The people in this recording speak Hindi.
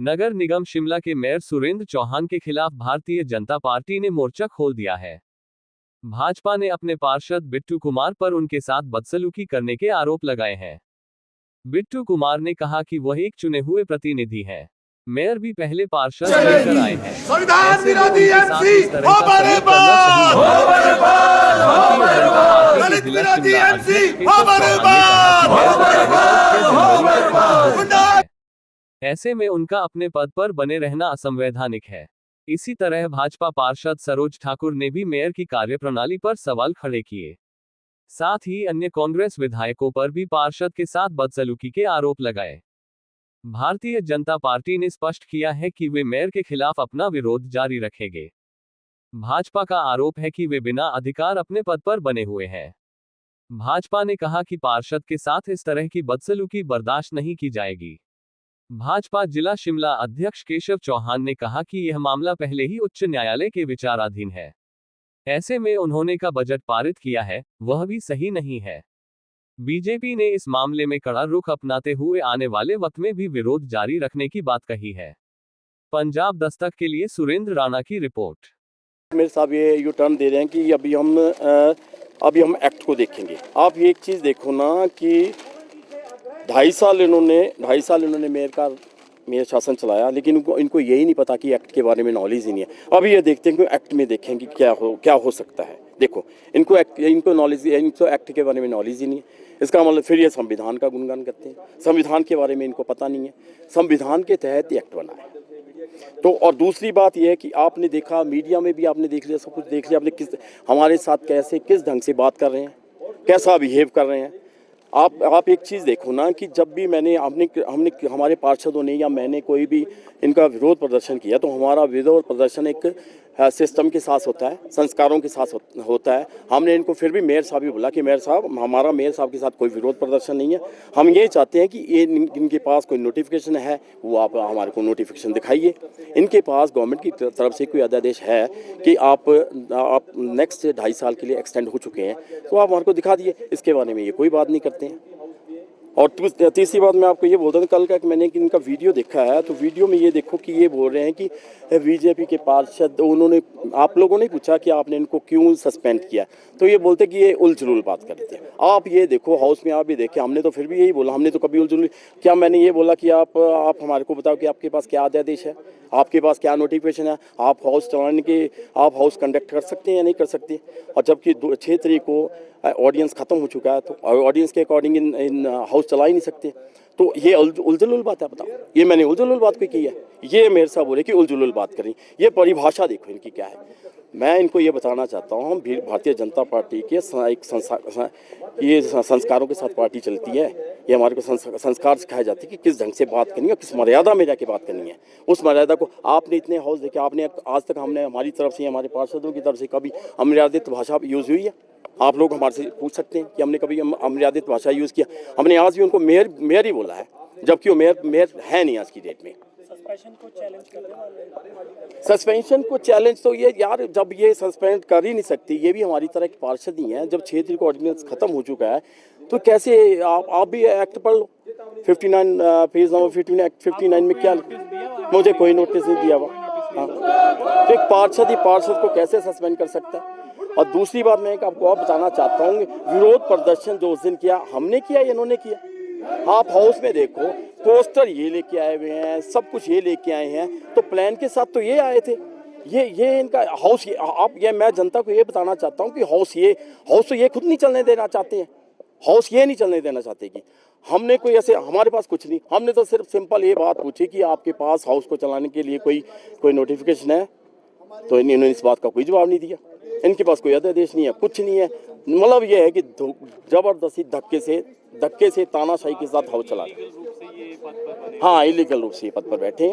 नगर निगम शिमला के मेयर सुरेंद्र चौहान के खिलाफ भारतीय जनता पार्टी ने मोर्चा खोल दिया है। भाजपा ने अपने पार्षद बिट्टू कुमार पर उनके साथ बदसलूकी करने के आरोप लगाए हैं। बिट्टू कुमार ने कहा कि वह एक चुने हुए प्रतिनिधि हैं। मेयर भी पहले पार्षद लेकर आए हैं। संविधान विरोधी एमसी दलित विरोधी एमसी ऐसे में उनका अपने पद पर बने रहना असंवैधानिक है। इसी तरह भाजपा पार्षद सरोज ठाकुर ने भी मेयर की कार्यप्रणाली पर सवाल खड़े किए। साथ ही अन्य कांग्रेस विधायकों पर भी पार्षद के साथ बदसलूकी के आरोप लगाए। भारतीय जनता पार्टी ने स्पष्ट किया है कि वे मेयर के खिलाफ अपना विरोध जारी रखेंगे। भाजपा का आरोप है कि वे बिना अधिकार अपने पद पर बने हुए हैं। भाजपा ने कहा कि पार्षद के साथ इस तरह की बदसलूकी बर्दाश्त नहीं की जाएगी। भाजपा जिला शिमला अध्यक्ष केशव चौहान ने कहा कि यह मामला पहले ही उच्च न्यायालय के विचाराधीन है। ऐसे में उन्होंने का बजट पारित किया है, वह भी सही नहीं है। बीजेपी ने इस मामले में कड़ा रुख अपनाते हुए आने वाले वक्त में भी विरोध जारी रखने की बात कही है। पंजाब दस्तक के लिए सुरेंद्र राणा की रिपोर्ट। मेरे साहब ये यू टर्न दे रहे हैं कि अभी हम एक्ट को देखेंगे। आप ये एक चीज़ देखो ना कि 2.5 साल इन्होंने मेयर शासन चलाया, लेकिन इनको यही नहीं पता कि एक्ट के बारे में नॉलेज ही नहीं है। अभी ये देखते हैं कि एक्ट में देखेंगे क्या हो सकता है। देखो इनको एक्ट के बारे में नॉलेज ही नहीं है। इसका मतलब फिर ये संविधान का गुणगान करते हैं। संविधान के बारे में इनको पता नहीं है। संविधान के तहत एक्ट बना है। तो और दूसरी बात यह है कि आपने देखा, मीडिया में भी आपने देख लिया, सब कुछ देख लिया आपने, हमारे साथ किस ढंग से बात कर रहे हैं, कैसा बिहेव कर रहे हैं। आप एक चीज़ देखो ना कि जब भी हमने हमारे पार्षदों ने या मैंने कोई भी इनका विरोध प्रदर्शन किया, तो हमारा विरोध प्रदर्शन एक सिस्टम के साथ होता है, संस्कारों के साथ होता है। हमने इनको फिर भी मेयर साहब भी बोला कि मेयर साहब, हमारा मेयर साहब के साथ कोई विरोध प्रदर्शन नहीं है। हम ये चाहते हैं कि ये इनके पास कोई नोटिफिकेशन है, वो आप हमारे को नोटिफिकेशन दिखाइए। इनके पास गवर्नमेंट की तरफ से कोई अध्यादेश है कि आप नेक्स्ट 2.5 साल के लिए एक्सटेंड हो चुके हैं, तो आप हमारे को दिखा दिए। इसके बारे में ये कोई बात नहीं करते हैं। और तीसरी बात मैं आपको ये बोलता हूँ, कल का मैंने इनका वीडियो देखा है, तो वीडियो में ये देखो कि ये बोल रहे हैं कि बीजेपी के पार्षद, आप लोगों ने पूछा कि आपने इनको क्यों सस्पेंड किया, तो ये बोलते कि ये उलझुल बात करते हैं। आप ये देखो, हाउस में आप भी देखे, हमने तो फिर भी यही बोला, हमने तो कभी उलझुल क्या, मैंने ये बोला कि आप हमारे को बताओ कि आपके पास क्या अध्यादेश है, आपके पास क्या नोटिफिकेशन है, आप हाउस चलाने के, आप हाउस कंडक्ट कर सकते हैं या नहीं कर सकते। और जबकि 6 तारीख को ऑडियंस खत्म हो चुका है, तो ऑडियंस के अकॉर्डिंग इन हाउस चला ही नहीं सकते। तो ये उलझुल बात है, बताओ, ये मैंने उलझुल बात कोई की है? ये मेरे साहब बोले कि उलझुल बात करें। ये परिभाषा देखो इनकी क्या है। मैं इनको ये बताना चाहता हूँ, भारतीय जनता पार्टी के ये संस्कारों के साथ पार्टी चलती है। ये हमारे को संस्कार सिखाए जाते हैं कि किस ढंग से बात करनी है, किस मर्यादा में जाके बात करनी है। उस मर्यादा को आपने इतने हाउस देखे, आपने आज तक हमने हमारी तरफ से, हमारे पार्षदों की तरफ से कभी अमर्यादित भाषा यूज़ हुई है? आप लोग हमारे से पूछ सकते हैं कि हमने कभी अमर्यादित भाषा यूज़ किया? हमने आज भी उनको मेयर ही बोला है, जबकि वो मेयर है नहीं आज की डेट में। सस्पेंशन को चैलेंज तो ये यार, जब ये सस्पेंड कर ही नहीं सकती, ये भी हमारी तरह एक पार्षद ही है। जब 6 तारीख को ऑर्डिनेंस खत्म हो चुका है, तो कैसे आप भी एक्ट पढ़ लो। 59 पेज नंबर 59 में क्या, मुझे कोई नोटिस नहीं दिया हुआ। हाँ, तो एक पार्षद को कैसे सस्पेंड कर सकता है? और दूसरी बात मैं आपको और बताना चाहता हूँ, विरोध प्रदर्शन जो उस दिन किया, हमने किया, इन्होंने किया। आप हाउस में देखो, पोस्टर ये लेके आए हुए हैं, सब कुछ ये लेके आए हैं, तो प्लान के साथ तो ये आए थे। ये इनका हाउस, मैं जनता को ये बताना चाहता हूँ कि हाउस तो ये खुद नहीं चलने देना चाहते हैं। हाउस ये नहीं चलने देना चाहते कि हमने कोई ऐसे, हमारे पास कुछ नहीं, हमने तो सिर्फ सिंपल ये बात पूछी कि आपके पास हाउस को चलाने के लिए कोई नोटिफिकेशन है, तो इन्होंने इस बात का कोई जवाब नहीं दिया। इनके पास कोई अध्यादेश नहीं है, कुछ नहीं है। मतलब ये है कि जबरदस्ती धक्के से तानाशाही के साथ हाउस चला, हाँ, इलीगल रूप से ये पद पर बैठे हैं।